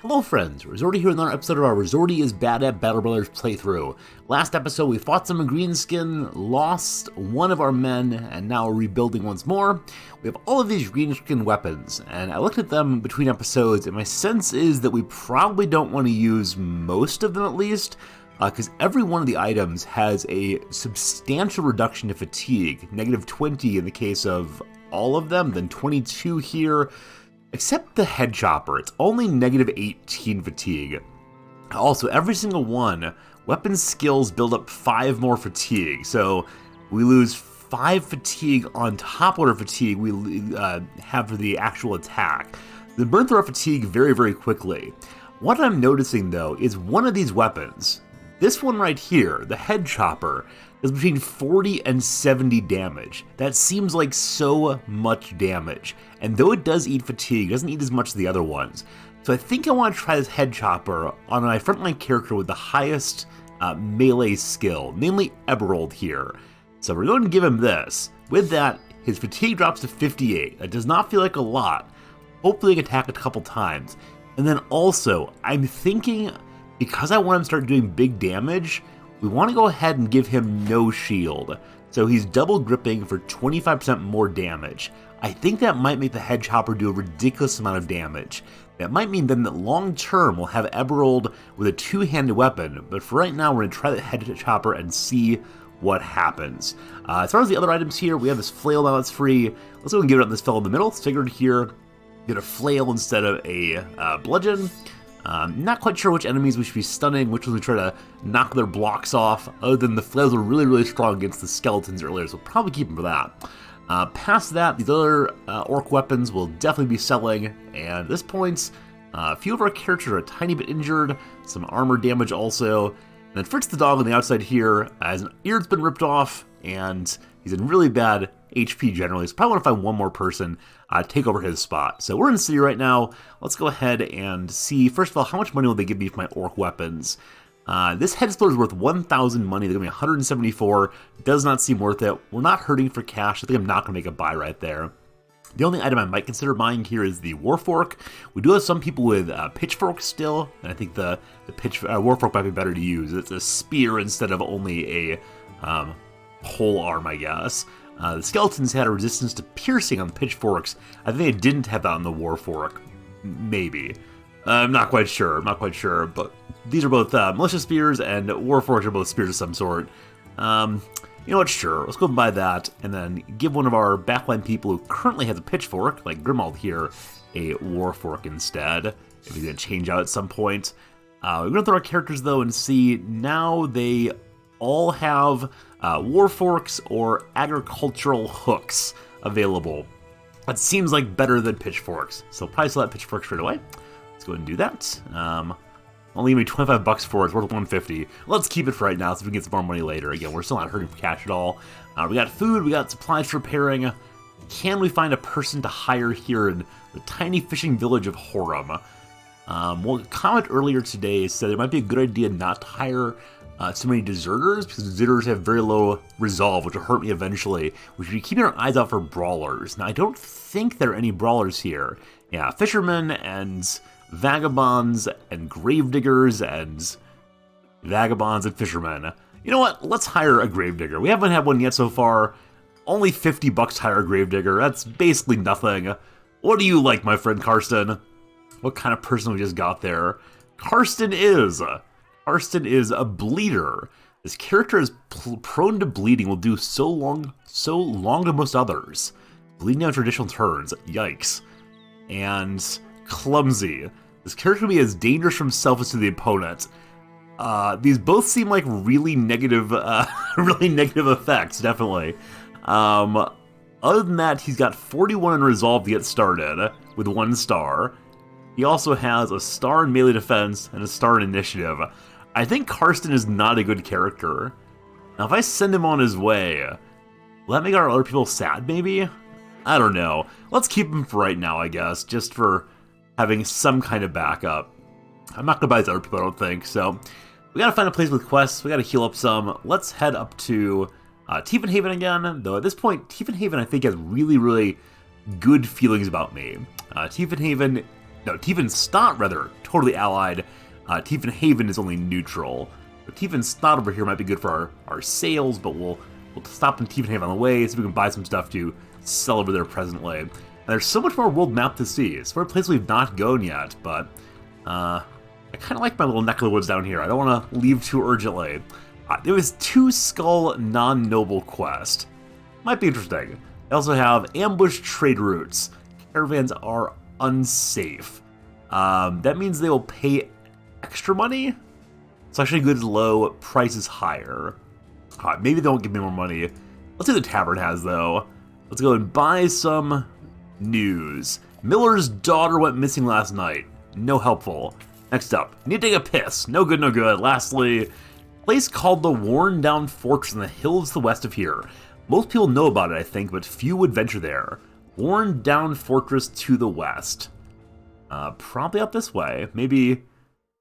Hello friends, Rizorty here with another episode of our Rizorty is Bad at Battle Brothers playthrough. Last episode we fought some greenskin, lost one of our men, and now we're rebuilding once more. We have all of these greenskin weapons, and I looked at them between episodes, and my sense is that we probably don't want to use most of them at least, because every one of the items has a substantial reduction to fatigue, -20 in the case of all of them, then 22 here. Except the head chopper, it's only -18 fatigue. Also, every single one, weapon skills build up 5 more fatigue, so we lose 5 fatigue on top of our fatigue we have for the actual attack. They burn through our fatigue very, very quickly. What I'm noticing though is one of these weapons, this one right here, the head chopper, does between 40 and 70 damage. That seems like so much damage. And though it does eat fatigue, it doesn't eat as much as the other ones. So I think I want to try this head chopper on my frontline character with the highest melee skill, namely Eberald here. So we're going to give him this. With that, his fatigue drops to 58. That does not feel like a lot. Hopefully he can attack a couple times. And then also, I'm thinking, because I want him to start doing big damage, we want to go ahead and give him no shield. So he's double gripping for 25% more damage. I think that might make the head chopper do a ridiculous amount of damage. That might mean then that long term we'll have Eberald with a two-handed weapon, but for right now we're going to try the head chopper and see what happens. As far as the other items here, we have this flail now that's free. Let's go and give it up this fellow in the middle. It's figured here, get a flail instead of a bludgeon. Not quite sure which enemies we should be stunning, which ones we try to knock their blocks off, other than the flails are really, really strong against the skeletons earlier, so we'll probably keep them for that. Past that, these other orc weapons will definitely be selling, and at this point, a few of our characters are a tiny bit injured, some armor damage also, and then Fritz the dog on the outside here, his ear's been ripped off, and he's in really bad HP generally, so probably want to find one more person take over his spot. So we're in the city right now. Let's go ahead and see, first of all, how much money will they give me for my orc weapons? This head exploder is worth 1,000 money. They're giving me 174. Does not seem worth it. We're not hurting for cash. I think I'm not going to make a buy right there. The only item I might consider buying here is the Warfork. We do have some people with pitchforks still, and I think the Warfork might be better to use. It's a spear instead of only a pole arm, I guess. The skeletons had a resistance to piercing on the pitchforks. I think they didn't have that on the Warfork. Maybe. I'm not quite sure, but these are both militia spears, and Warforks are both spears of some sort. You know what, sure, let's go and buy that, and then give one of our backline people who currently has a pitchfork, like Grimald here, a Warfork instead, if he's going to change out at some point. We're going to throw our characters, though, and see, now they all have Warforks or agricultural hooks available. That seems like better than pitchforks, so probably sell that pitchfork straight away. Let's go ahead and do that. Only give me 25 bucks for it. It's worth 150. Let's keep it for right now so we can get some more money later. Again, we're still not hurting for cash at all. We got food, we got supplies for repairing. Can we find a person to hire here in the tiny fishing village of Horum? Well, a comment earlier today said it might be a good idea not to hire so many deserters, because deserters have very low resolve, which will hurt me eventually. We should be keeping our eyes out for brawlers. Now, I don't think there are any brawlers here. Yeah, fishermen and vagabonds and gravediggers and vagabonds and fishermen. You know what? Let's hire a gravedigger. We haven't had one yet so far. Only 50 bucks to hire a gravedigger. That's basically nothing. What do you like, my friend Karsten? What kind of person we just got there? Karsten is a bleeder. This character is prone to bleeding, will do so long to most others. Bleeding on traditional turns, yikes. And clumsy. This character will be as dangerous for himself as to the opponent. These both seem like really negative effects, definitely. Other than that, he's got 41 in resolve to get started, with 1 star. He also has a star in melee defense and a star in initiative. I think Karsten is not a good character. Now, if I send him on his way, will that make our other people sad, maybe? I don't know. Let's keep him for right now, I guess, just for having some kind of backup. I'm not gonna buy these other people, I don't think, so we gotta find a place with quests, we gotta heal up some. Let's head up to Tiefenhaven again, though at this point, Tiefenhaven I think has really, really good feelings about me. Tiefenhaven No, Tiefenstadt, rather, totally allied. Tiefenhaven is only neutral. But Tiefenstadt over here might be good for our sales, but we'll stop in Tiefenhaven on the way, so we can buy some stuff to sell over there presently. And there's so much more world map to see. It's for a place we've not gone yet, but I kind of like my little neck of the woods down here. I don't want to leave too urgently. There was 2 Skull non-noble quest. Might be interesting. They also have ambush trade routes. Caravans are unsafe. That means they will pay extra money. It's actually goods low, prices higher. Maybe they won't give me more money. Let's see what the tavern has, though. Let's go and buy some news. Miller's daughter went missing last night. No helpful. Next up, need to take a piss. No good, no good. Lastly, place called the Worn Down Fortress in the hills to the west of here. Most people know about it, I think, but few would venture there. Worn Down Fortress to the west. Probably up this way. Maybe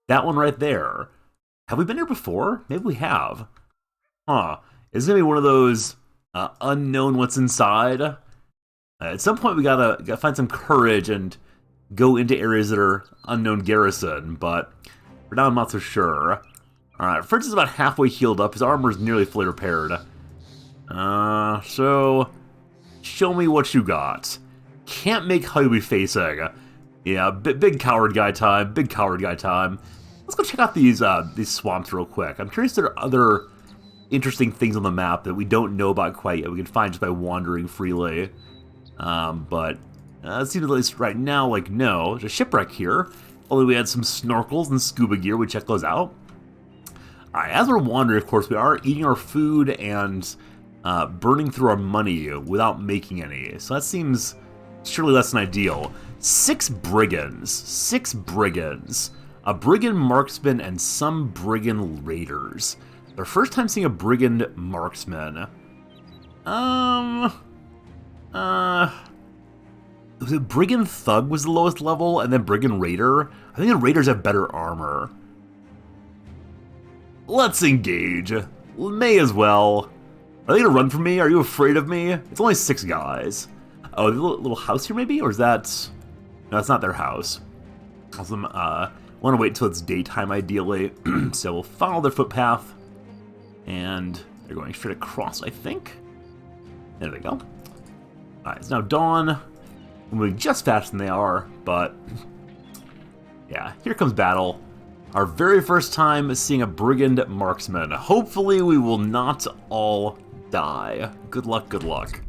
that one right there. Have we been here before? Maybe we have. Huh. Is it gonna be one of those unknown what's inside? At some point we gotta find some courage and go into areas that are unknown garrison, but for now I'm not so sure. Alright, Fritz is about halfway healed up. His armor is nearly fully repaired. So show me what you got. Can't make how you'll be facing. Yeah, big coward guy time. Big coward guy time. Let's go check out these swamps real quick. I'm curious if there are other interesting things on the map that we don't know about quite yet. We can find just by wandering freely. But it seems at least right now like no. There's a shipwreck here. Only we had some snorkels and scuba gear. We check those out. Alright, as we're wandering, of course, we are eating our food and burning through our money without making any. So that seems surely less than ideal. 6 brigands. 6 brigands. A brigand marksman and some brigand raiders. Our first time seeing a brigand marksman. Was it brigand thug was the lowest level, and then brigand raider? I think the raiders have better armor. Let's engage. May as well. Are they gonna run from me? Are you afraid of me? It's only 6 guys. Oh, the little house here maybe? Or is that... No, that's not their house. Awesome. I want to wait until it's daytime ideally. So we'll follow their footpath. And they're going straight across, I think. There they go. Alright, it's now dawn. We're moving just faster than they are, but... Yeah, here comes battle. Our very first time seeing a brigand marksman. Hopefully we will not all die. Good luck, good luck.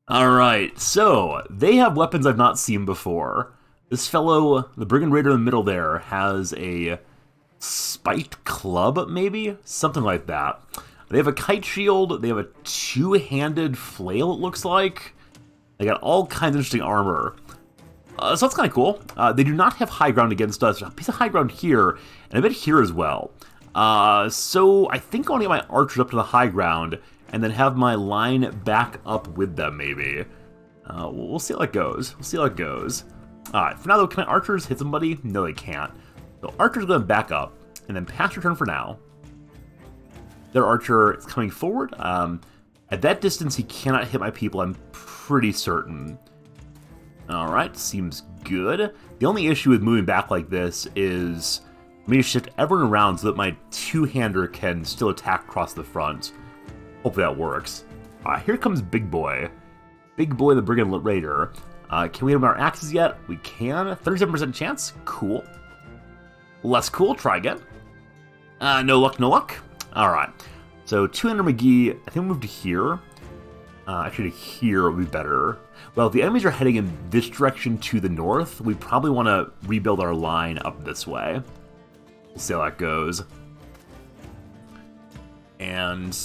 Alright, so they have weapons I've not seen before. This fellow, the brigand raider in the middle there, has a spiked club, maybe? Something like that. They have a kite shield, they have a 2-handed flail, it looks like. They got all kinds of interesting armor. So that's kind of cool. They do not have high ground against us. There's a piece of high ground here, and a bit here as well. So I think I want to get my archers up to the high ground, and then have my line back up with them, maybe. We'll see how it goes. We'll see how it goes. Alright, for now though, can my archers hit somebody? No, they can't. So archer's going to back up, and then pass your turn for now. Their archer is coming forward. At that distance, he cannot hit my people, I'm pretty certain. Alright, seems good. The only issue with moving back like this is I need to shift everyone around so that my 2-hander can still attack across the front. Hopefully that works. Here comes Big Boy. Big Boy the Brigand Raider. Can we hit him with our axes yet? We can. 37% chance. Cool. Less cool. Try again. No luck, no luck. Alright. So 200 McGee. I think we'll move to here. Actually, here would be better. Well, if the enemies are heading in this direction to the north, we probably want to rebuild our line up this way. We'll see how that goes. And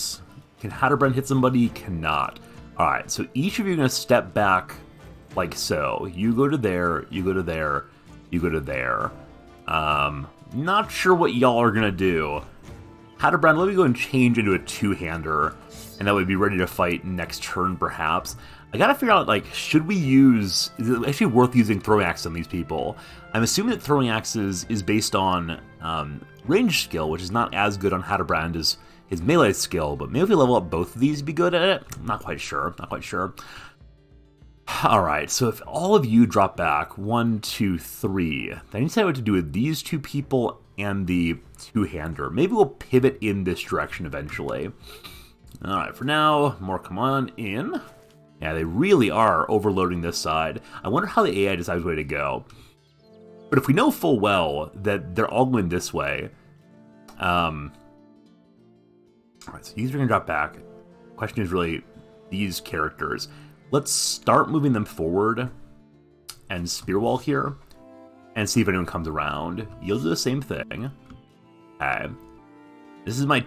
can Hatterbrand hit somebody? Cannot. Alright, so each of you are going to step back like so. You go to there, you go to there, you go to there. Not sure what y'all are going to do. Hatterbrand, let me go and change into a 2-hander, and that would be ready to fight next turn, perhaps. I gotta figure out, like, should we use... Is it actually worth using throwing axes on these people? I'm assuming that throwing axes is based on range skill, which is not as good on Hatterbrand as his melee skill, but maybe if we level up both of these, be good at it? I'm not quite sure, not quite sure. Alright, so if all of you drop back, 1, 2, 3, then I need to decide what to do with these two people and the two-hander. Maybe we'll pivot in this direction eventually. Alright, for now, more come on in. Yeah, they really are overloading this side. I wonder how the AI decides where to go. But if we know full well that they're all going this way, alright, so these are going to drop back. Question is really these characters. Let's start moving them forward and spearwall here and see if anyone comes around. You'll do the same thing. Okay. This is my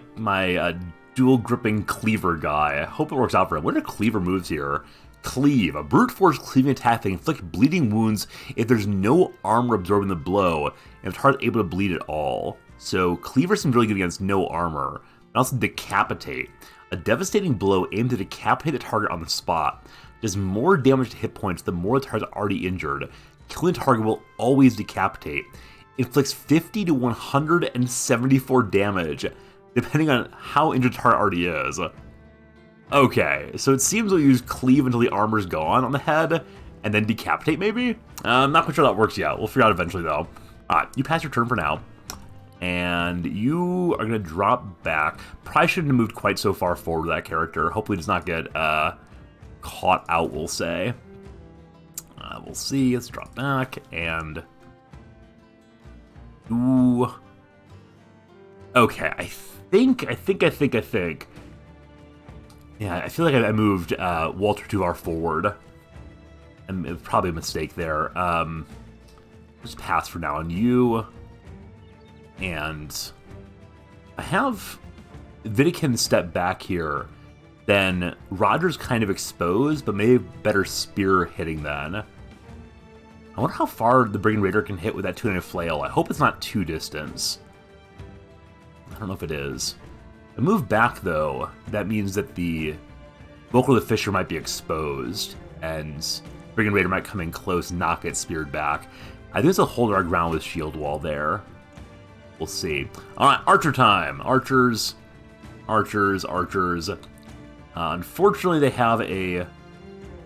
dual gripping cleaver guy. I hope it works out for him. What are cleaver moves here? Cleave. A brute force cleaving attack that can inflict bleeding wounds if there's no armor absorbing the blow and if the target's able to bleed at all. So cleaver seems really good against no armor. And also decapitate. A devastating blow aimed to decapitate the target on the spot. Does more damage to hit points the more the target's already injured. Killing the target will always decapitate. Inflicts 50 to 174 damage, depending on how injured the target already is. Okay, so it seems we'll use cleave until the armor's gone on the head, and then decapitate maybe? I'm not quite sure that works yet. We'll figure out eventually though. Alright, you pass your turn for now. And you are going to drop back. Probably shouldn't have moved quite so far forward with that character. Hopefully does not get caught out, we'll say. We'll see. Let's drop back and... Ooh. Okay, I think. Yeah, I feel like I moved Walter too far forward. And it was probably a mistake there. Just pass for now on you. And I have Vidikin step back here. Then Roger's kind of exposed, but maybe better spear hitting then. I wonder how far the Brigand Raider can hit with that two-handed flail. I hope it's not too distance. I don't know if it is. I move back though. That means that the Vocal of the Fisher might be exposed, and Brigand Raider might come in close and not get speared back. I think it's a hold our ground with shield wall there. We'll see. Alright, archer time. Archers. Unfortunately, they have a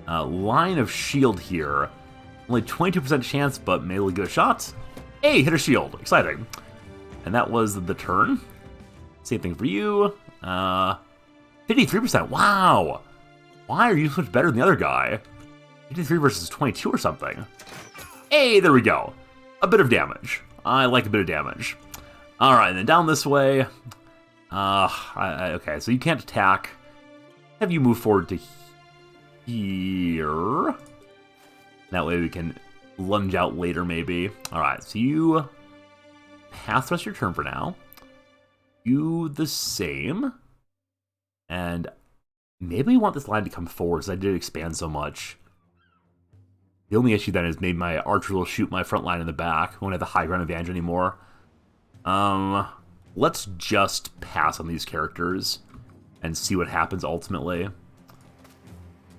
line of shield here. Only 22% chance, but maybe we'll give it a shot. Hey, hit a shield. Exciting. And that was the turn. Same thing for you. 53%. Wow. Why are you so much better than the other guy? 53 versus 22 or something. Hey, there we go. A bit of damage. I like a bit of damage. Alright, then down this way. Okay, so you can't attack. Have you move forward to here. That way we can lunge out later, maybe. Alright, so you pass the rest of your turn for now. You the same. And maybe we want this line to come forward, because I did expand so much. The only issue then is maybe my archer will shoot my front line in the back. I won't have the high ground advantage anymore. Let's just pass on these characters and see what happens ultimately.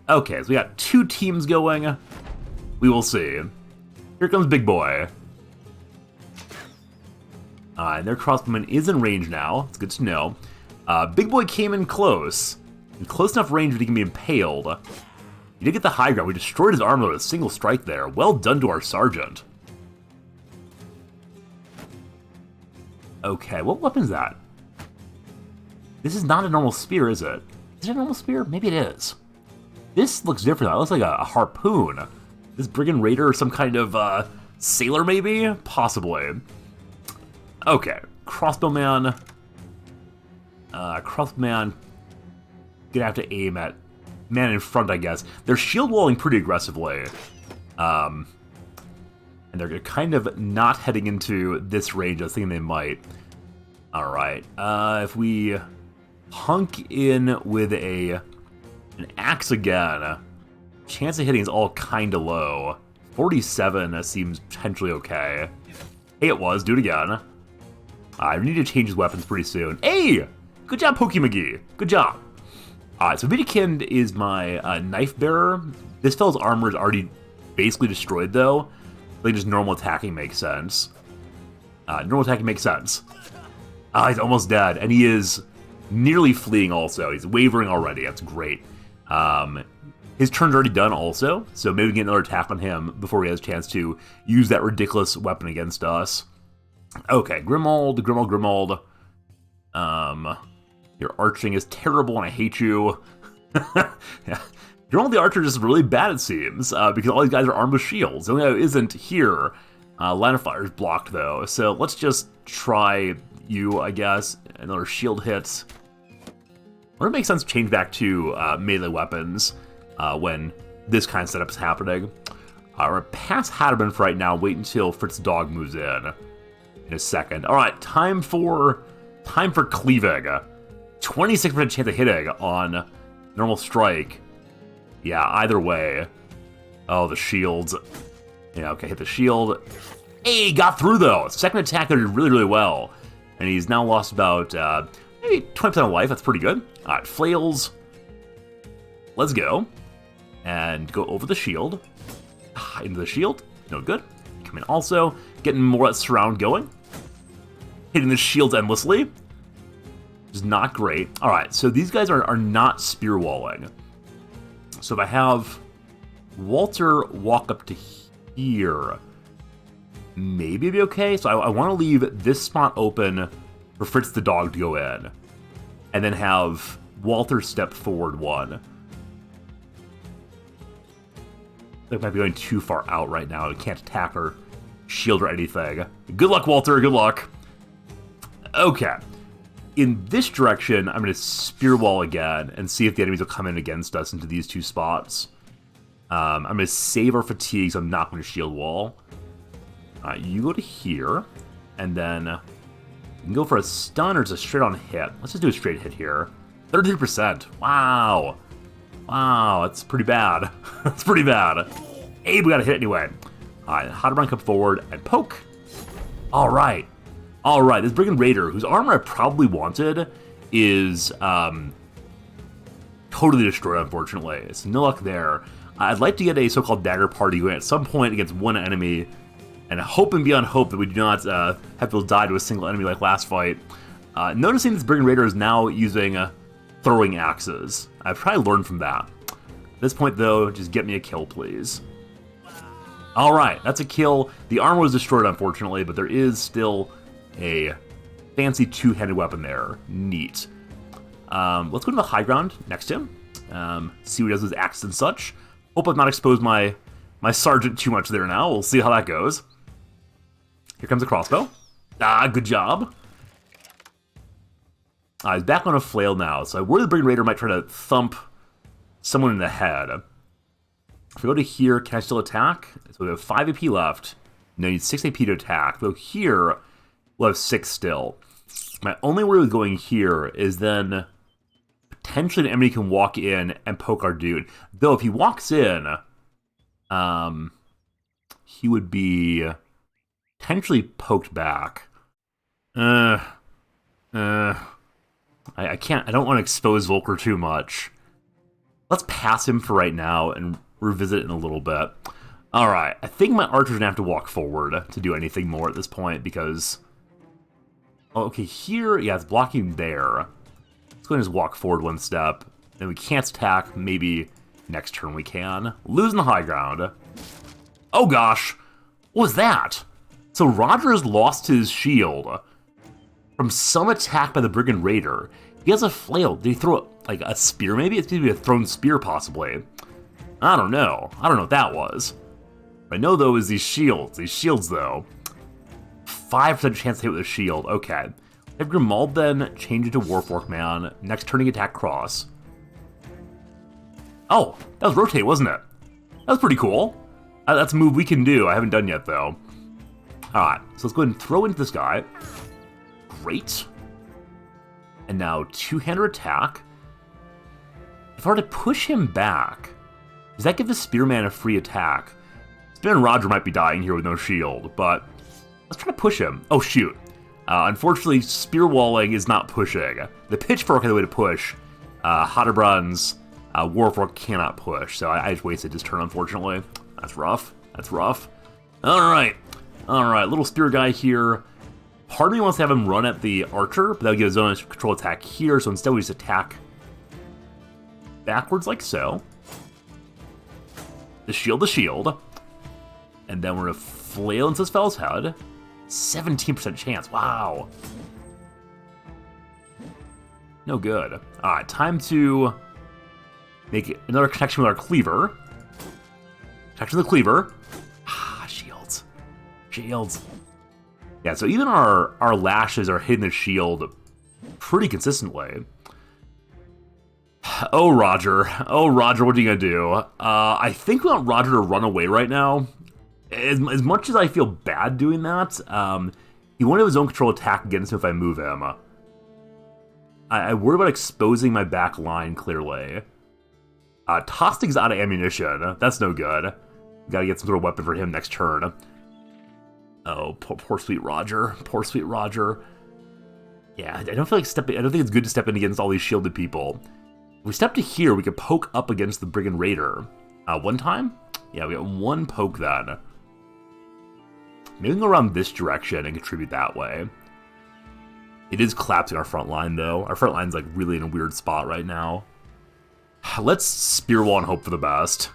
Okay, so we got two teams going. We will see. Here comes Big Boy. And their crossbowman is in range now. It's good to know. Big Boy came in close. In close enough range that he can be impaled. He did get the high ground. We destroyed his armor with a single strike there. Well done to our sergeant. Okay, what weapon is that? This is not a normal spear, is it? Is it a normal spear? Maybe it is. This looks different. It looks like a harpoon. This Brigand Raider or some kind of sailor, maybe? Possibly. Okay, crossbowman. Crossbowman gonna have to aim at man in front, I guess. They're shield walling pretty aggressively. And they're kind of not heading into this range. I was thinking they might. Alright, if we hunk in with an axe again, chance of hitting is all kind of low. 47 seems potentially okay. Hey, it was. Do it again. I need to change his weapons pretty soon. Hey! Good job, Pokey McGee. Good job. Alright, so Vidikind is my knife bearer. This fellow's armor is already basically destroyed, though. Like, just normal attacking makes sense. Normal attacking makes sense. He's almost dead, and he is nearly fleeing also. He's wavering already. That's great. His turn's already done also, so maybe we get another attack on him before he has a chance to use that ridiculous weapon against us. Okay, Grimold. Your arching is terrible and I hate you. Yeah. Grimold the Archer is just really bad, it seems, because all these guys are armed with shields. The only guy who isn't here, line of fire is blocked though, so let's just try you, I guess. Another shield hit. Would it make sense to change back to melee weapons when this kind of setup is happening? We're gonna pass Hatterman for right now, wait until Fritz's dog moves in a second. Alright, time for cleaving. 26% chance of hitting on normal strike. Yeah, either way. Oh, the shields. Yeah, okay, hit the shield. Hey, got through though. Second attack did really, really well. And he's now lost about maybe 20% of life. That's pretty good. Alright, flails. Let's go. And go over the shield. Into the shield. No good. Come in also. Getting more at surround going. Hitting the shields endlessly. Which is not great. Alright, so these guys are not spear walling. So if I have Walter walk up to here, maybe it'd be okay. So I want to leave this spot open for Fritz the dog to go in. And then have Walter step forward one. I might be going too far out right now. I can't attack or shield or anything. Good luck, Walter. Good luck. Okay. In this direction, I'm going to spear wall again and see if the enemies will come in against us into these two spots. I'm going to save our fatigue, so I'm not going to shield wall. You go to here, and then you can go for a stun or just a straight-on hit. Let's just do a straight hit here. 33%. Wow. Wow, that's pretty bad. That's pretty bad. Hey, we got a hit anyway. All right, Hatterman come forward and poke. All right. All right, this Brigand Raider, whose armor I probably wanted, is totally destroyed, unfortunately. It's no luck there. I'd like to get a so-called dagger party going at some point against one enemy, and hope and beyond hope that we do not have to die to a single enemy like last fight. Noticing this Brigand Raider is now using throwing axes. I've probably learned from that. At this point, though, just get me a kill, please. All right, that's a kill. The armor was destroyed, unfortunately, but there is still a fancy two-handed weapon there. Neat. Let's go to the high ground next to him. See what he does with his axes and such. Hope I've not exposed my sergeant too much there now. We'll see how that goes. Here comes a crossbow. Good job. He's back on a flail now, so I worry the Brigand Raider might try to thump someone in the head. If we go to here, can I still attack? So we have 5 AP left. No, I need 6 AP to attack. If we go here, we'll have 6 still. My only worry with going here is then potentially an enemy can walk in and poke our dude. Though if he walks in, he would be potentially poked back. I can't, I don't want to expose Volker too much. Let's pass him for right now and revisit it in a little bit. Alright, I think my archer's gonna have to walk forward to do anything more at this point because... Oh, okay, here, yeah, it's blocking there. Let's go and just walk forward one step. Then we can't attack, maybe next turn we can. Losing the high ground. Oh gosh, what was that? So Roger has lost his shield from some attack by the Brigand Raider. He has a flail. Did he throw like a spear maybe? It's maybe a thrown spear possibly. I don't know. I don't know what that was. What I know though is these shields. These shields though. 5% chance to hit with a shield. Okay. Have Grimald then change it to Warfork Man. Next turning attack cross. Oh, that was rotate, wasn't it? That was pretty cool. That's a move we can do. I haven't done yet though. Alright, so let's go ahead and throw into this guy. Great. And now two-hander attack. If I were to push him back, does that give the Spearman a free attack? Spearman Roger might be dying here with no shield, but let's try to push him. Oh, shoot. Unfortunately, spear walling is not pushing. The pitchfork is the way to push. Hatterbrand's Warfork cannot push, so I just wasted his turn, unfortunately. That's rough. That's rough. Alright. Alright, little spear guy here. Part of me wants to have him run at the archer, but that would give his own control attack here, so instead we just attack backwards like so. the shield. And then we're going to flail into this fellow's head. 17% chance. Wow. No good. Alright, time to make another connection with our cleaver. Connection with the cleaver. Ah, shields. Shields. Yeah, so even our lashes are hitting the shield pretty consistently. Oh, Roger. Oh, Roger, what are you going to do? I think we want Roger to run away right now. As much as I feel bad doing that, he won't have his own control attack against him if I move him. I worry about exposing my back line, clearly. Tostig's out of ammunition. That's no good. Gotta get some sort of weapon for him next turn. Oh, poor sweet Roger. Poor sweet Roger. Yeah, I don't feel like stepping. I don't think it's good to step in against all these shielded people. If we step to here, we could poke up against the Brigand Raider. One time? Yeah, we got one poke then. Maybe we can go around this direction and contribute that way. It is collapsing our front line, though. Our front line's like really in a weird spot right now. Let's spear wall and hope for the best.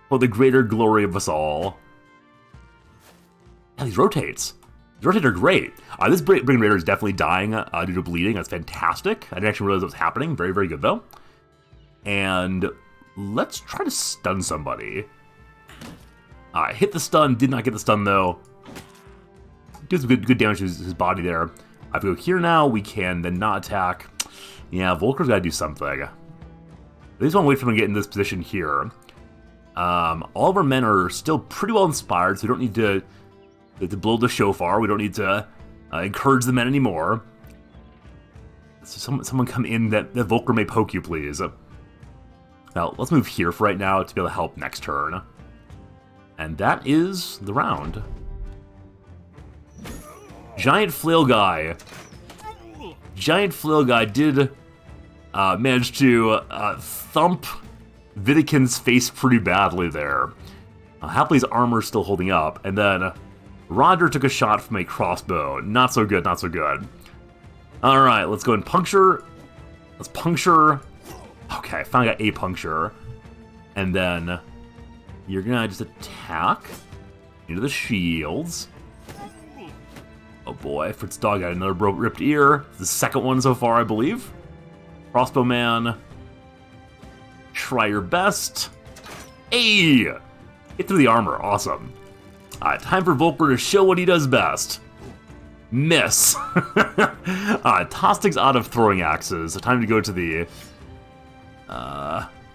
For the greater glory of us all. Yeah, these rotates. These rotates are great. This Brigand Raider is definitely dying due to bleeding. That's fantastic. I didn't actually realize what was happening. Very, very good, though. And let's try to stun somebody. Hit the stun. Did not get the stun, though. Do some good damage to his body there. If we go here now, we can then not attack. Yeah, Volker's got to do something. I just want to wait for him to get in this position here. All of our men are still pretty well inspired, so we don't need to blow the shofar. We don't need to encourage the men anymore. So someone come in that Volker may poke you, please. Now, let's move here for right now to be able to help next turn. And that is the round. Giant Flail Guy. Giant Flail Guy did manage to thump Vidikin's face pretty badly there. Happily, his armor's still holding up. And then Roger took a shot from a crossbow. Not so good, not so good. Alright, let's go and puncture. Let's puncture. Okay, finally got a puncture. And then you're gonna just attack into the shields. Oh boy, Fritz Dog got another ripped ear. The second one so far, I believe. Crossbow man. Try your best. Hey! Get through the armor, awesome. Time for Volker to show what he does best. Miss. Tostig's out of throwing axes, so time to go to the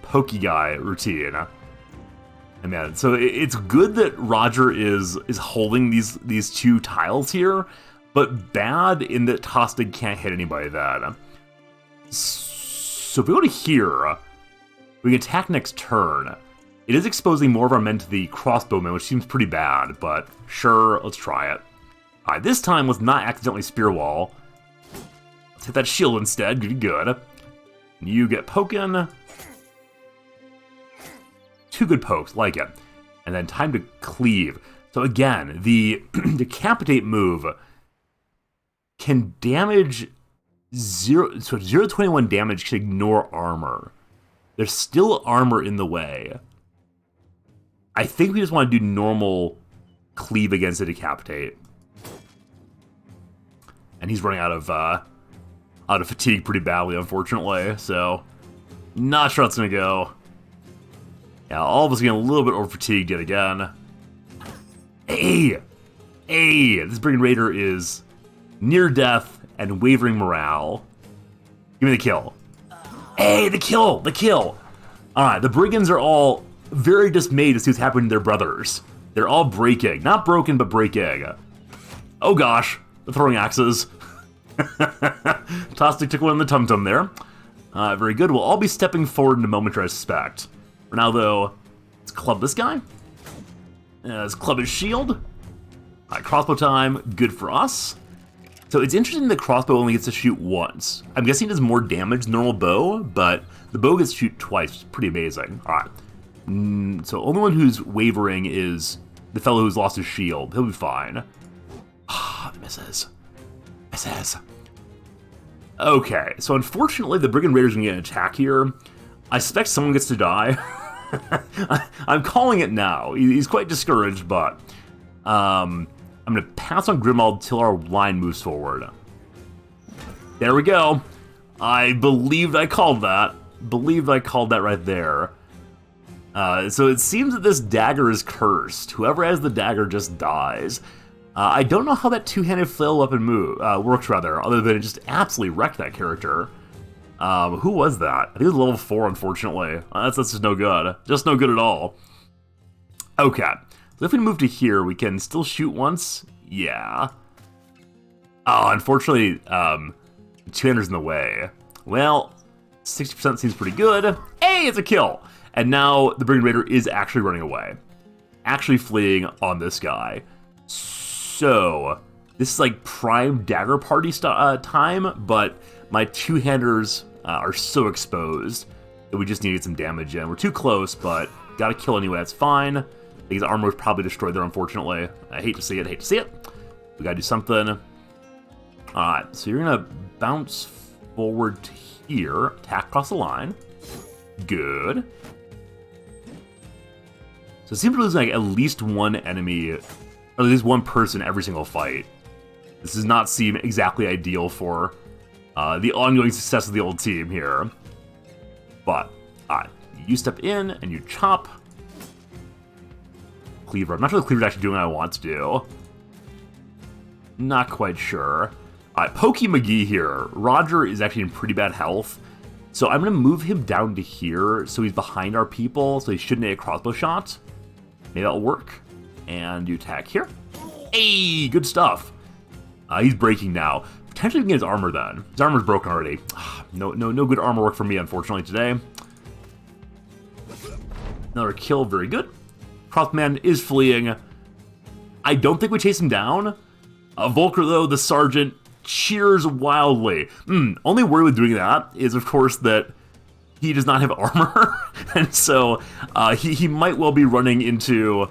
pokey guy routine. And man, so it's good that Roger is holding these two tiles here, but bad in that Tostig can't hit anybody then. So if we go to here, we can attack next turn. It is exposing more of our men to the crossbowmen, which seems pretty bad, but sure, let's try it. This time, let's not accidentally spear wall. Let's hit that shield instead, good. You get poken. Two good pokes, like it. And then time to cleave. So again, the decapitate move can damage 0 to 21 damage can ignore armor. There's still armor in the way. I think we just want to do normal cleave against the decapitate. And he's running out of fatigue pretty badly, unfortunately. So, not sure how it's gonna go. Yeah, all of us are getting a little bit over fatigued yet again. Hey! This Brigand Raider is near death and wavering morale. Give me the kill. Hey, the kill! The kill! Alright, the Brigands are all very dismayed to see what's happening to their brothers. They're all breaking. Not broken, but breaking. Oh gosh, the throwing axes. Tostig took one in the tum-tum there. Very good. We'll all be stepping forward in a moment, I suspect. For now, though, let's club this guy. Let's club his shield. Crossbow time, good for us. So it's interesting the crossbow only gets to shoot once. I'm guessing it does more damage than normal bow, but the bow gets to shoot twice. Pretty amazing. Alright. So only one who's wavering is the fellow who's lost his shield. He'll be fine. Ah, misses. Misses. Okay, so unfortunately the Brigand Raider's gonna get an attack here. I suspect someone gets to die. I'm calling it now. He's quite discouraged, but I'm going to pass on Grimald till our line moves forward. There we go. I believed I called that. Believed I called that right there. So it seems that this dagger is cursed. Whoever has the dagger just dies. I don't know how that two-handed flail weapon works, rather, other than it just absolutely wrecked that character. Who was that? I think it was level 4, unfortunately. That's just no good. Just no good at all. Okay. So if we move to here, we can still shoot once? Yeah. Oh, unfortunately, two-hander's in the way. Well, 60% seems pretty good. Hey, it's a kill! And now the Brigand Raider is actually running away. Actually fleeing on this guy. So, this is like prime dagger party time, but my two-handers are so exposed that we just need to get some damage in. We're too close, but gotta kill anyway, that's fine. I think his armor was probably destroyed there, unfortunately. I hate to see it, hate to see it. We gotta do something. Alright, so you're gonna bounce forward to here, attack across the line. Good. So it seems we're losing like at least one enemy, or at least one person every single fight. This does not seem exactly ideal for the ongoing success of the old team here. But, alright, you step in and you chop. Cleaver. I'm not sure the Cleaver's actually doing what I want to do. Not quite sure. Alright, Pokey McGee here. Roger is actually in pretty bad health. So I'm going to move him down to here so he's behind our people, so he shouldn't hit a crossbow shot. Maybe that'll work. And you attack here. Hey, good stuff. He's breaking now. Potentially we can get his armor then. His armor's broken already. No good armor work for me, unfortunately, today. Another kill, very good. Crossman is fleeing. I don't think we chase him down. Volker, though, the sergeant, cheers wildly. Only worry with doing that is, of course, that he does not have armor, and so he might well be running into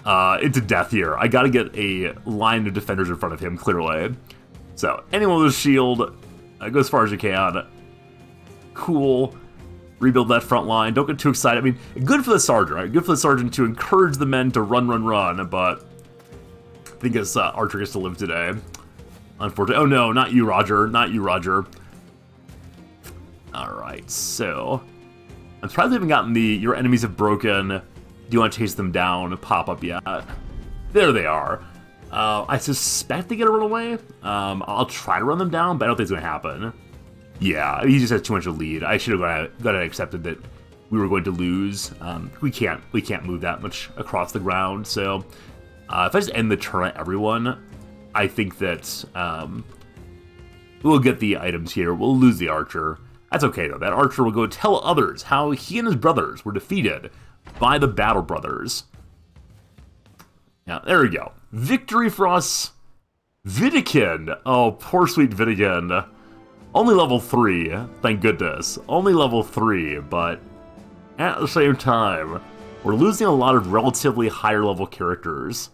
death here. I gotta get a line of defenders in front of him, clearly. So, anyone with a shield, go as far as you can. Cool. Rebuild that front line. Don't get too excited. I mean, good for the sergeant, right? Good for the sergeant to encourage the men to run, but I think his archer gets to live today. Unfortunately. Oh no, not you, Roger. Not you, Roger. Alright, so I'm surprised we haven't gotten the your enemies have broken. Do you want to chase them down pop up yet? There they are. I suspect they get a run away. I'll try to run them down, but I don't think it's going to happen. Yeah, he just has too much of a lead. I should have got it accepted that we were going to lose. We can't move that much across the ground. So if I just end the turn on everyone, I think that we'll get the items here. We'll lose the archer. That's okay, though. That archer will go tell others how he and his brothers were defeated by the Battle Brothers. Yeah, there we go. Victory for us. Vidikin. Oh, poor sweet Vidikin. Only level 3, thank goodness. Only level 3, but at the same time, we're losing a lot of relatively higher level characters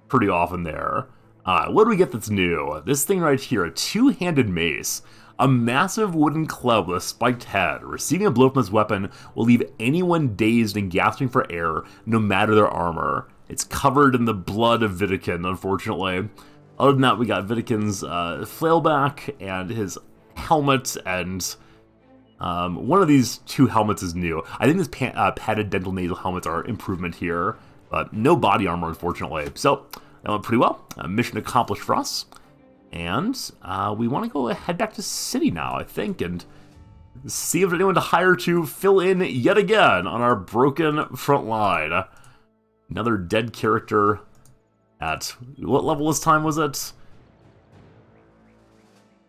pretty often there. What do we get that's new? This thing right here, a two-handed mace. A massive wooden club with a spiked head. Receiving a blow from this weapon will leave anyone dazed and gasping for air, no matter their armor. It's covered in the blood of Vidikin, unfortunately. Other than that, we got Vidikin's flailback and his helmet, and one of these two helmets is new. I think this padded dental nasal helmets are improvement here, but no body armor, unfortunately. So that went pretty well. Mission accomplished for us. And we want to go head back to city now, I think, and see if there's anyone to hire to fill in yet again on our broken front line. Another dead character at what level this time was it?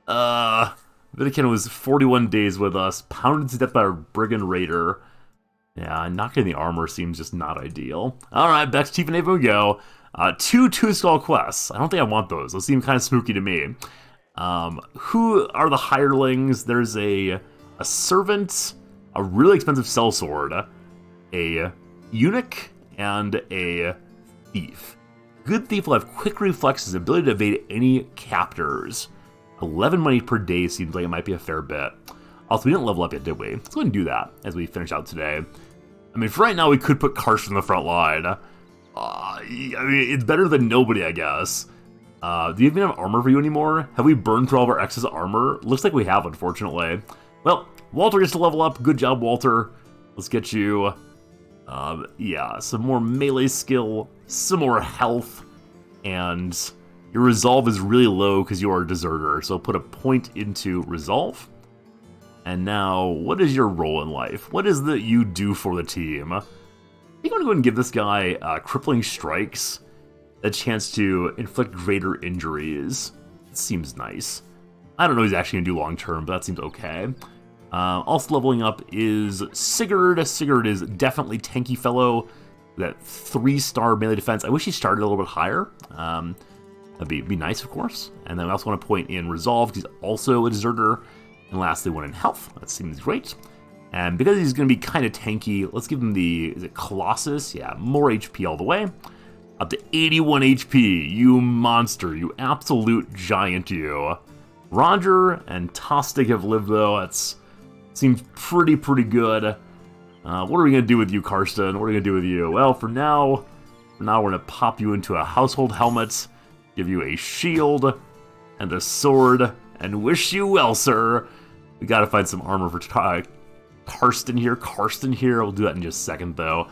Vidikin was 41 days with us, pounded to death by a Brigand Raider. Yeah, not getting the armor seems just not ideal. Alright, back to Chief and Ava we go. Two skull quests. I don't think I want those. Those seem kind of spooky to me. Who are the hirelings? There's a servant, a really expensive sellsword, a eunuch, and a thief. Good thief will have quick reflexes, ability to evade any captors. 11 money per day seems like it might be a fair bit. Also, we didn't level up yet, did we? Let's go ahead and do that as we finish out today. I mean, for right now, we could put Karsten in the front line. I mean, it's better than nobody, I guess. Do you even have armor for you anymore? Have we burned through all of our excess armor? Looks like we have, unfortunately. Well, Walter gets to level up. Good job, Walter. Let's get you, yeah, some more melee skill, some more health, and your resolve is really low because you are a deserter, so put a point into resolve. And now, what is your role in life? What is that you do for the team? I think I'm going to go ahead and give this guy crippling strikes, a chance to inflict greater injuries. It seems nice. I don't know what he's actually going to do long term, but that seems okay. Also leveling up is Sigurd. Sigurd is definitely tanky fellow. That 3-star melee defense. I wish he started a little bit higher. That'd be nice, of course. And then I also want to point in resolve, because he's also a deserter. And lastly, one in health. That seems great. And because he's going to be kind of tanky, let's give him the, is it Colossus? Yeah, more HP all the way. Up to 81 HP. You monster. You absolute giant, you. Roger and Tostig have lived, though. That's seems pretty good. What are we going to do with you, Karsten? What are we going to do with you? Well, for now we're going to pop you into a household helmet, give you a shield and a sword, and wish you well, sir. We got to find some armor for Karsten here. We'll do that in just a second, though.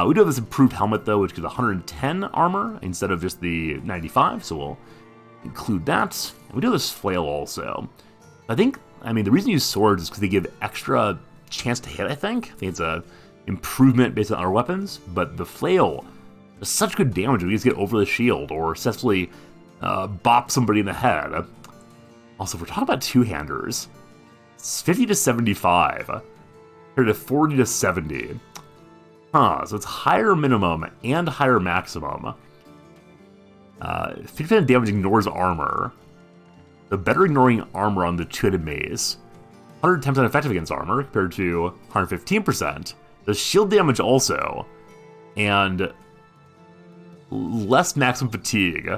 We do have this improved helmet, though, which gives 110 armor instead of just the 95, so we'll include that. And we do have this flail also. I mean, the reason you use swords is because they give extra chance to hit, I think. It's a improvement based on our weapons, but the flail does such good damage when you just get over the shield or successfully bop somebody in the head. Also, if we're talking about two-handers, it's 50 to 75, compared to 40 to 70. So it's higher minimum and higher maximum. 50% damage ignores armor. The better ignoring armor on the two-headed mace. 110% effective against armor compared to 115%. Does shield damage also. And less maximum fatigue.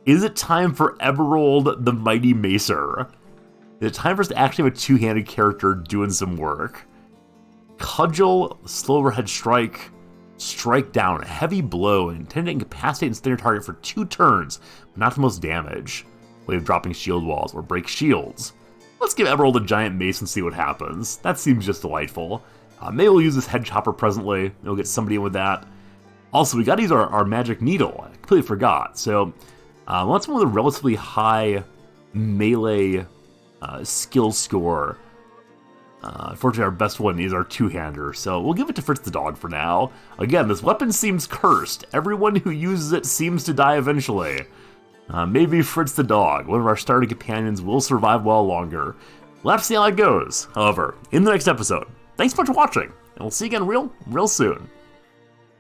Is it time for Eberald the Mighty Macer? Is it time for us to actually have a two-handed character doing some work? Cudgel, slow overhead strike, strike down, heavy blow, intended to incapacitate and stun your target for 2 turns, but not the most damage. Way of dropping shield walls or break shields. Let's give Eberald a giant mace and see what happens. That seems just delightful. Maybe we'll use this head chopper presently. Maybe we'll get somebody in with that. Also, we gotta use our magic needle. I completely forgot. So, let's one with a relatively high melee skill score. Unfortunately, our best one is our two-hander, so we'll give it to Fritz the dog for now. Again, this weapon seems cursed. Everyone who uses it seems to die eventually. Maybe Fritz the dog, one of our starting companions, will survive well longer. We'll have to see how it goes, however, in the next episode. Thanks so much for watching, and we'll see you again real soon.